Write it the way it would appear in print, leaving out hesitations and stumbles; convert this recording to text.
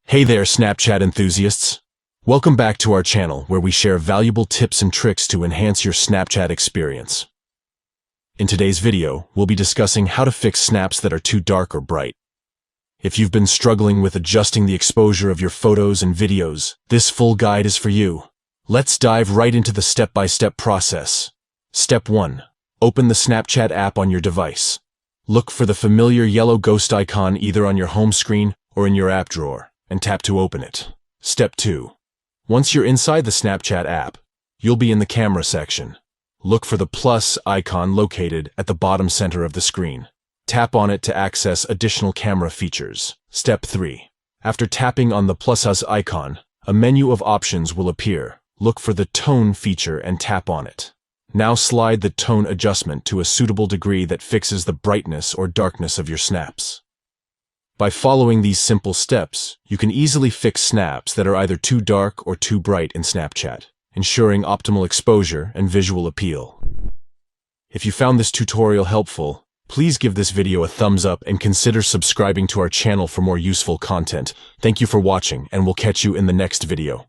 Hey there, Snapchat enthusiasts! Welcome back to our channel where we share valuable tips and tricks to enhance your Snapchat experience. In today's video, we'll be discussing how to fix snaps that are too dark or bright. If you've been struggling with adjusting the exposure of your photos and videos, this full guide is for you. Let's dive right into the step-by-step process. Step 1. Open the Snapchat app on your device. Look for the familiar yellow ghost icon either on your home screen or in your app drawer, and tap to open it. Step 2. Once you're inside the Snapchat app, you'll be in the camera section. Look for the plus icon located at the bottom center of the screen. Tap on it to access additional camera features. Step 3. After tapping on the plus icon, a menu of options will appear. Look for the tone feature and tap on it. Now slide the tone adjustment to a suitable degree that fixes the brightness or darkness of your snaps. By following these simple steps, you can easily fix snaps that are either too dark or too bright in Snapchat, ensuring optimal exposure and visual appeal. If you found this tutorial helpful, please give this video a thumbs up and consider subscribing to our channel for more useful content. Thank you for watching, and we'll catch you in the next video.